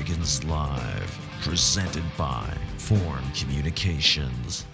Dragons Live, presented by Form Communications.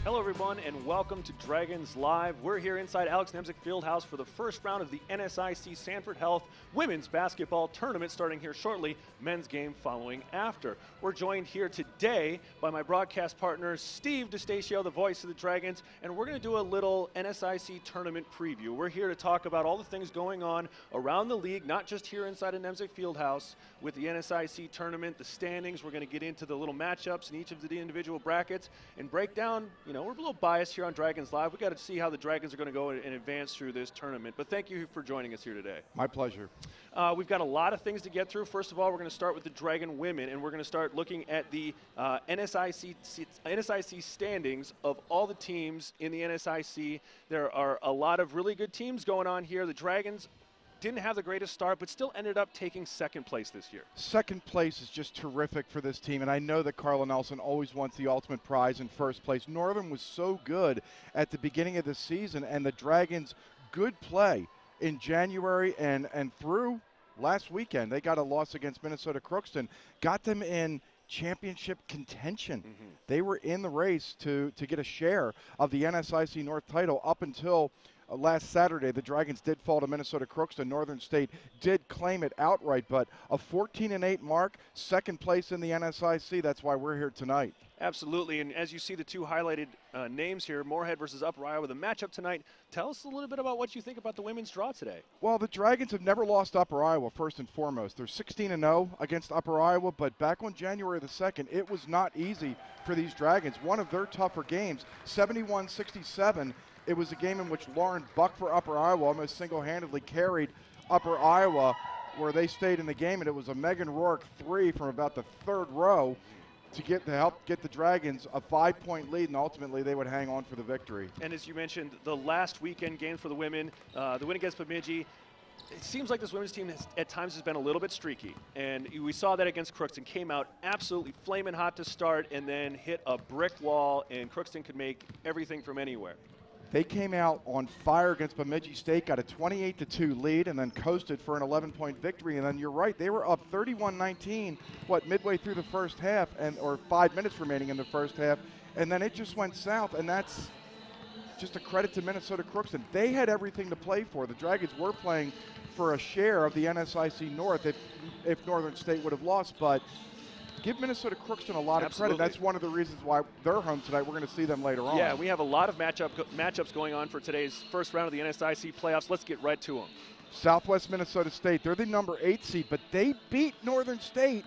Hello everyone and welcome to Dragons Live. We're here inside Alex Nemzik Fieldhouse for the first round of the NSIC Sanford Health Women's Basketball Tournament starting here shortly, men's game following after. We're joined here today by my broadcast partner Steve DeStacio, the voice of the Dragons, and we're going to do a little NSIC tournament preview. We're here to talk about all the things going on around the league, not just here inside of Nemzik Fieldhouse with the NSIC tournament, the standings. We're going to get into the little matchups in each of the individual brackets and break down, we're a little biased here on Dragons Live. We've got to see how the Dragons are going to go and advance through this tournament. But thank you for joining us here today. My pleasure. We've got a lot of things to get through. First of all, we're going to start with the Dragon women, and we're going to start looking at the NSIC standings of all the teams in the NSIC. There are a lot of really good teams going on here. The Dragons didn't have the greatest start, but still ended up taking second place this year. Second place is just terrific for this team, and I know that Carla Nelson always wants the ultimate prize in first place. Northern was so good at the beginning of the season, and the Dragons' good play in January and through last weekend. They got a loss against Minnesota Crookston, got them in championship contention. They were in the race to get a share of the NSIC North title up until last Saturday. The Dragons did fall to Minnesota Crookston. Northern State did claim it outright, but a 14-8 mark, second place in the NSIC. That's why we're here tonight. Absolutely, and as you see the two highlighted names here, Moorhead versus Upper Iowa, the matchup tonight. Tell us a little bit about what you think about the women's draw today. Well, the Dragons have never lost Upper Iowa, first and foremost. They're 16-0 against Upper Iowa, but back on January the 2nd, it was not easy for these Dragons. One of their tougher games, 71-67. It was a game in which Lauren Buck for Upper Iowa almost single-handedly carried Upper Iowa, where they stayed in the game, and it was a Megan Rourke three from about the third row to help get the Dragons a 5-point lead, and ultimately they would hang on for the victory. And as you mentioned, the last weekend game for the women, the win against Bemidji, it seems like this women's team at times has been a little bit streaky, and we saw that against Crookston. Came out absolutely flaming hot to start and then hit a brick wall, and Crookston could make everything from anywhere. They came out on fire against Bemidji State, got a 28-2 lead, and then coasted for an 11-point victory. And then you're right, they were up 31-19, midway through the first half, or 5 minutes remaining in the first half, and then it just went south, and that's just a credit to Minnesota Crookston. They had everything to play for. The Dragons were playing for a share of the NSIC North if Northern State would have lost, but give Minnesota Crookston a lot of credit. That's one of the reasons why they're home tonight. We're going to see them later on. Yeah, we have a lot of matchups going on for today's first round of the NSIC playoffs. Let's get right to them. Southwest Minnesota State, they're the number 8 seed, but they beat Northern State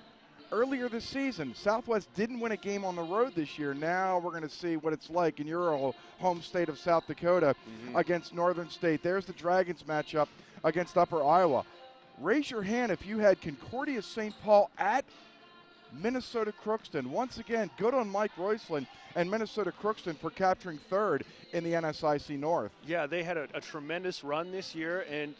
earlier this season. Southwest didn't win a game on the road this year. Now we're going to see what it's like in your home state of South Dakota against Northern State. There's the Dragons matchup against Upper Iowa. Raise your hand if you had Concordia St. Paul at Minnesota Crookston. Once again, good on Mike Royslin and Minnesota Crookston for capturing third in the NSIC North. Yeah, they had a tremendous run this year and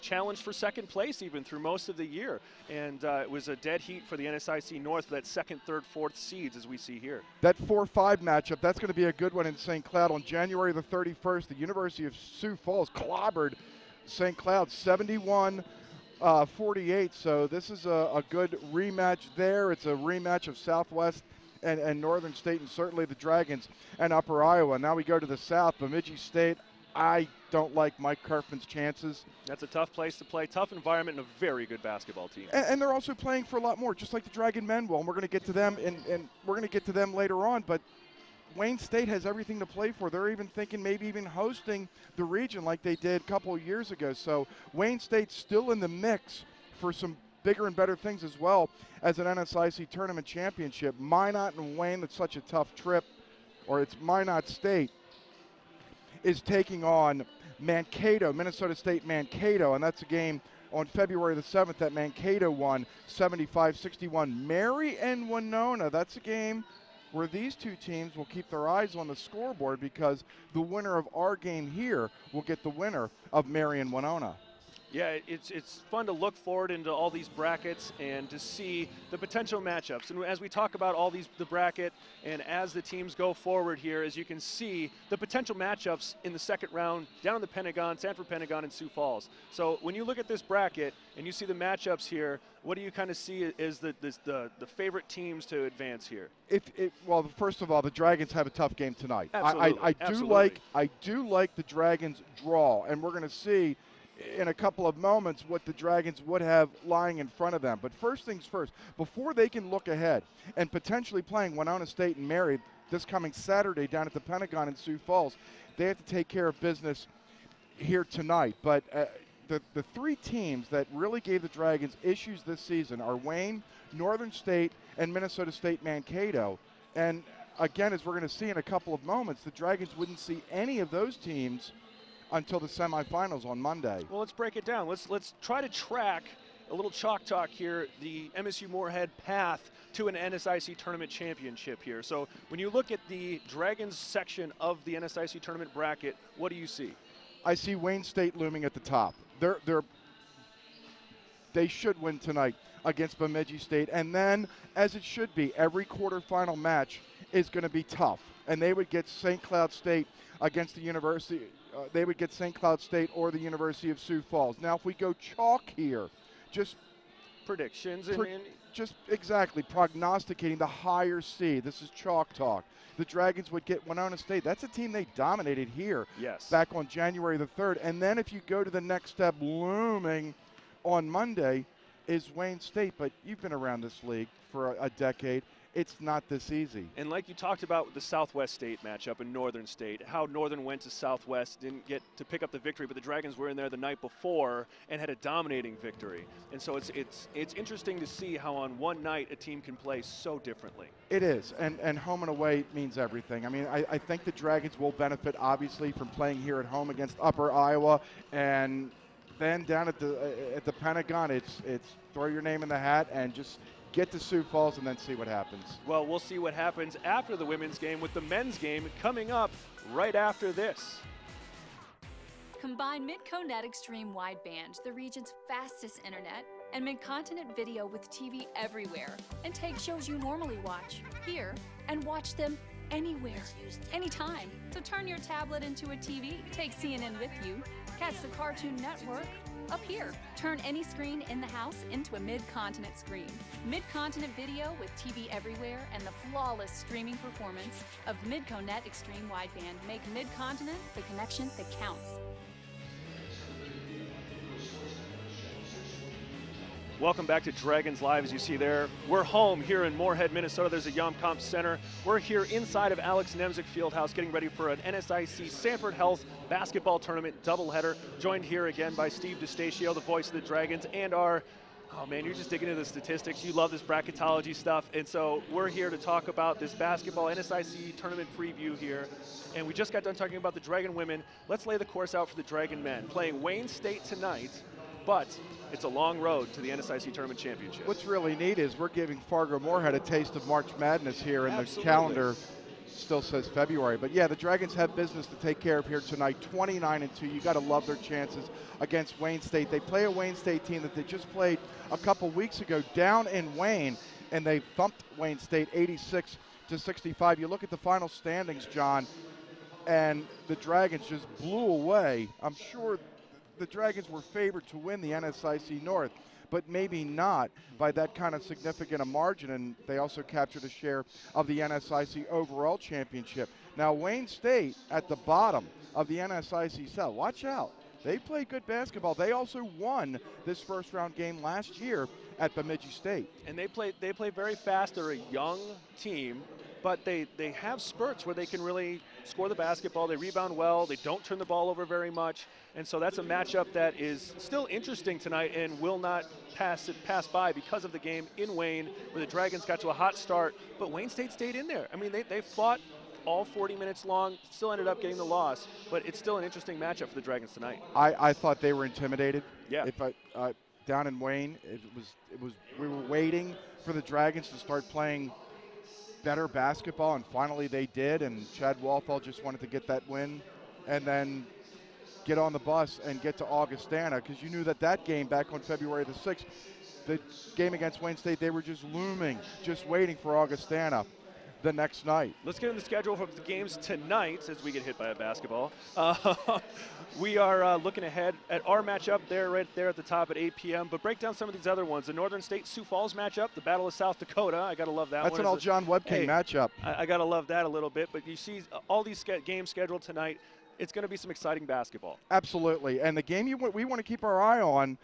challenged for second place even through most of the year. And it was a dead heat for the NSIC North for that second, third, fourth seeds as we see here. That 4-5 matchup, that's going to be a good one in St. Cloud. On January the 31st, the University of Sioux Falls clobbered St. Cloud 71-48, so this is a good rematch there. It's a rematch of Southwest and Northern State, and certainly the Dragons and Upper Iowa. Now we go to the South. Bemidji State, I don't like Mike Kerfman's chances. That's a tough place to play, tough environment, and a very good basketball team. And they're also playing for a lot more, just like the Dragon men will, and we're going to get to them, and we're going to get to them later on, but Wayne State has everything to play for. They're even thinking maybe even hosting the region like they did a couple of years ago. So Wayne State's still in the mix for some bigger and better things as well as an NSIC tournament championship. Minot and Wayne, that's such a tough trip, or it's Minot State, is taking on Mankato, Minnesota State Mankato, and that's a game on February the 7th that Mankato won 75-61. Mary and Winona, that's a game where these two teams will keep their eyes on the scoreboard because the winner of our game here will get the winner of Mary and Winona. Yeah, it's fun to look forward into all these brackets and to see the potential matchups. And as we talk about all the bracket and as the teams go forward here, as you can see, the potential matchups in the second round down in the Pentagon, Sanford Pentagon and Sioux Falls. So when you look at this bracket and you see the matchups here, what do you kind of see as the favorite teams to advance here? Well, first of all, the Dragons have a tough game tonight. Absolutely. I do like the Dragons draw, and we're going to see in a couple of moments what the Dragons would have lying in front of them. But first things first, before they can look ahead and potentially playing Winona State and Mary this coming Saturday down at the Pentagon in Sioux Falls, they have to take care of business here tonight. But the three teams that really gave the Dragons issues this season are Wayne, Northern State, and Minnesota State Mankato. And again, as we're going to see in a couple of moments, the Dragons wouldn't see any of those teams until the semifinals on Monday. Well, let's break it down. Let's try to track a little chalk talk here, the MSU Moorhead path to an NSIC tournament championship here. So when you look at the Dragons section of the NSIC tournament bracket, what do you see? I see Wayne State looming at the top. They should win tonight against Bemidji State, and then, as it should be, every quarterfinal match is going to be tough, and they would get St. Cloud State against the University. They would get St. Cloud State or the University of Sioux Falls. Now, if we go chalk here, just predictions just exactly prognosticating the higher seed. This is chalk talk. The Dragons would get Winona State. That's a team they dominated here back on January the 3rd. And then if you go to the next step, looming on Monday is Wayne State. But you've been around this league for a decade. It's not this easy. And like you talked about the Southwest State matchup in Northern State, how Northern went to Southwest, didn't get to pick up the victory, but the Dragons were in there the night before and had a dominating victory. And so it's interesting to see how on one night a team can play so differently. It is, and home and away means everything. I mean, I think the Dragons will benefit, obviously, from playing here at home against Upper Iowa, and then down at the Pentagon, it's throw your name in the hat and just get to Sioux Falls and then see what happens. Well, we'll see what happens after the women's game with the men's game coming up right after this. Combine Mid-Co-Net Extreme Wideband, the region's fastest internet, and mid-continent video with TV everywhere, and take shows you normally watch here and watch them anywhere, anytime. So turn your tablet into a TV, take CNN with you, catch the Cartoon Network up here. Turn any screen in the house into a mid-continent screen. Mid-continent video with TV everywhere and the flawless streaming performance of Mid-Co-Net Extreme Wideband make mid-continent the connection that counts. Welcome back to Dragons Live. As you see there, we're home here in Moorhead, Minnesota. There's a Yom-Comp Center. We're here inside of Alex Nemzik Fieldhouse getting ready for an NSIC Sanford Health basketball tournament doubleheader. Joined here again by Steve DeStatio, the voice of the Dragons, and our, oh man, you're just digging into the statistics. You love this bracketology stuff. And so we're here to talk about this basketball NSIC tournament preview here. And we just got done talking about the Dragon women. Let's lay the course out for the Dragon men. Playing Wayne State tonight, but it's a long road to the NSIC Tournament Championship. What's really neat is we're giving Fargo Moorhead a taste of March Madness here, and the calendar still says February. But yeah, the Dragons have business to take care of here tonight. 29-2. You got to love their chances against Wayne State. They play a Wayne State team that they just played a couple weeks ago down in Wayne, and they thumped Wayne State 86-65. You look at the final standings, John, and the Dragons just blew away. I'm sure the Dragons were favored to win the NSIC North, but maybe not by that kind of significant a margin, and they also captured a share of the NSIC overall championship. Now, Wayne State at the bottom of the NSIC South. Watch out. They play good basketball. They also won this first-round game last year at Bemidji State. And they play very fast. They're a young team, but they have spurts where they can really score the basketball. They rebound well. They don't turn the ball over very much. And so that's a matchup that is still interesting tonight and will not pass by because of the game in Wayne, where the Dragons got to a hot start, but Wayne State stayed in there. I mean, they fought all 40 minutes long, still ended up getting the loss, but it's still an interesting matchup for the Dragons tonight. I thought they were intimidated. Yeah. Down in Wayne, we were waiting for the Dragons to start playing better basketball, and finally they did, and Chad Walthall just wanted to get that win, and then get on the bus and get to Augustana, because you knew that that game back on February the 6th, the game against Wayne State, they were just looming, just waiting for Augustana the next night. Let's get in the schedule for the games tonight as we get hit by a basketball. We are looking ahead at our matchup there, right there at the top at 8 p.m. But break down some of these other ones. The Northern State Sioux Falls matchup, the Battle of South Dakota. I got to love that one. That's an all John Webking matchup. I got to love that a little bit. But you see all these games scheduled tonight. It's going to be some exciting basketball. Absolutely. And the game we want to keep our eye on,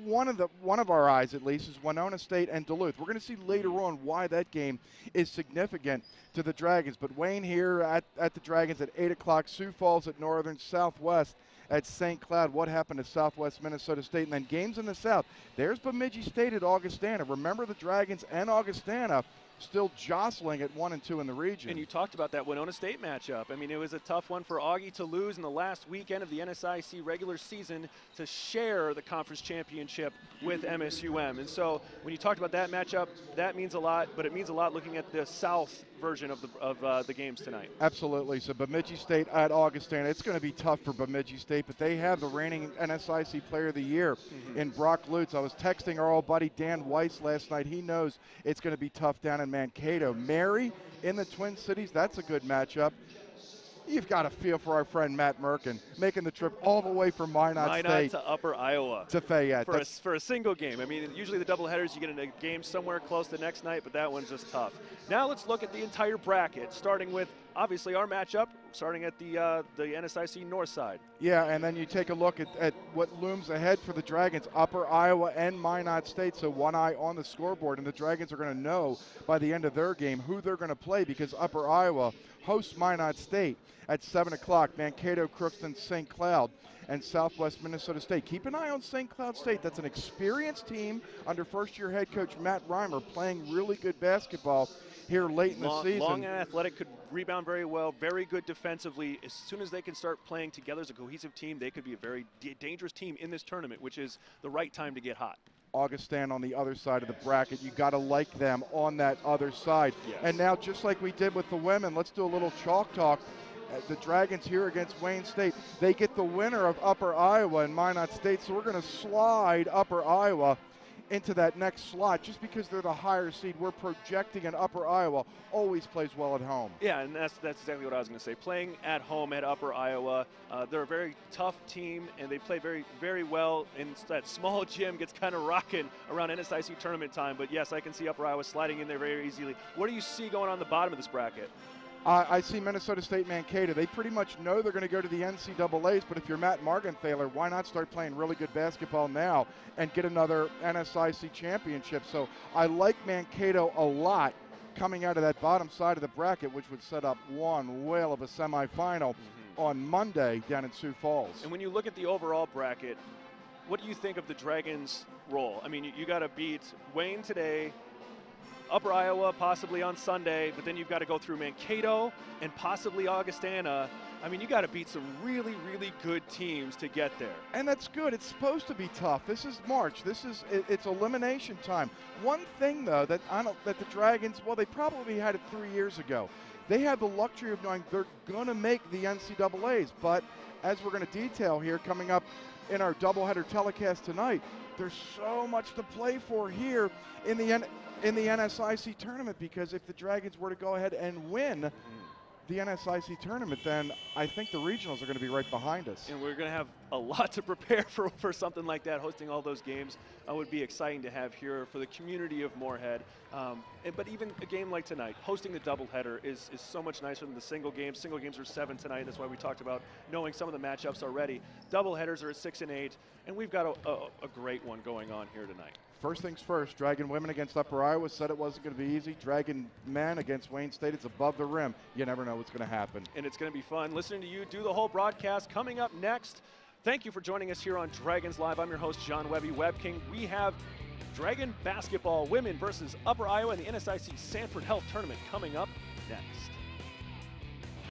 one of our eyes at least, is Winona State and Duluth. We're going to see later on why that game is significant to the Dragons. But Wayne here at the Dragons at 8 o'clock, Sioux Falls at Northern, Southwest at St. Cloud. What happened to Southwest Minnesota State? And then games in the South. There's Bemidji State at Augustana. Remember, the Dragons and Augustana still jostling at 1 and 2 in the region. And you talked about that Winona State matchup. I mean, it was a tough one for Augie to lose in the last weekend of the NSIC regular season to share the conference championship with MSUM. And so when you talked about that matchup, that means a lot, but it means a lot looking at the South version of the games tonight. Absolutely. So Bemidji State at Augustana. It's going to be tough for Bemidji State, but they have the reigning NSIC Player of the Year in Brock Lutz. I was texting our old buddy Dan Weiss last night. He knows it's going to be tough down in Mankato. Mary in the Twin Cities, that's a good matchup. You've got a feel for our friend Matt Merkin, making the trip all the way from Minot State to Upper Iowa. To Fayette. For a single game. I mean, usually the doubleheaders, you get in a game somewhere close the next night, but that one's just tough. Now let's look at the entire bracket, starting with, obviously, our matchup, starting at the NSIC North side. Yeah, and then you take a look at what looms ahead for the Dragons, Upper Iowa and Minot State, so one eye on the scoreboard, and the Dragons are going to know by the end of their game who they're going to play, because Upper Iowa hosts Minot State at 7 o'clock, Mankato, Crookston, St. Cloud, and Southwest Minnesota State. Keep an eye on St. Cloud State. That's an experienced team under first-year head coach Matt Reimer, playing really good basketball here late in the season. Long and athletic, could rebound very well, very good defensively. As soon as they can start playing together as a cohesive team, they could be a very dangerous team in this tournament, which is the right time to get hot. Augustana on the other side of the bracket. You got to like them on that other side. Yes. And now, just like we did with the women, let's do a little chalk talk. The Dragons here against Wayne State. They get the winner of Upper Iowa and Minot State, so we're going to slide Upper Iowa into that next slot just because they're the higher seed. We're projecting an Upper Iowa always plays well at home. Yeah, and that's exactly what I was going to say. Playing at home at Upper Iowa, they're a very tough team, and they play very, very well. And that small gym gets kind of rocking around NSIC tournament time. But yes, I can see Upper Iowa sliding in there very easily. What do you see going on the bottom of this bracket? I see Minnesota State, Mankato. They pretty much know they're going to go to the NCAAs, but if you're Matt Morgenthaler, why not start playing really good basketball now and get another NSIC championship? So I like Mankato a lot coming out of that bottom side of the bracket, which would set up one whale of a semifinal on Monday down in Sioux Falls. And when you look at the overall bracket, what do you think of the Dragons' role? I mean, you got to beat Wayne today, Upper Iowa possibly on Sunday, but then you've got to go through Mankato and possibly Augustana. I mean, you got to beat some really, really good teams to get there. And that's good. It's supposed to be tough. This is March. It's elimination time. One thing though that the Dragons, well, they probably had it 3 years ago. They had the luxury of knowing they're going to make the NCAAs, but as we're going to detail here coming up in our doubleheader telecast tonight, there's so much to play for here in the NSIC tournament, because if the Dragons were to go ahead and win the NSIC tournament, then I think the regionals are going to be right behind us. And we're going to have a lot to prepare for something like that. Hosting all those games would be exciting to have here for the community of Moorhead. But even a game like tonight, hosting the doubleheader is so much nicer than the single games. Single games are 7 tonight. That's why we talked about knowing some of the matchups already. Doubleheaders are at 6 and 8, and we've got a great one going on here tonight. First things first, Dragon women against Upper Iowa. Said it wasn't going to be easy. Dragon men against Wayne State. It's above the rim. You never know what's going to happen. And it's going to be fun listening to you do the whole broadcast. Coming up next, thank you for joining us here on Dragons Live. I'm your host, John Webby Webking. We have Dragon basketball women versus Upper Iowa in the NSIC Sanford Health Tournament coming up next.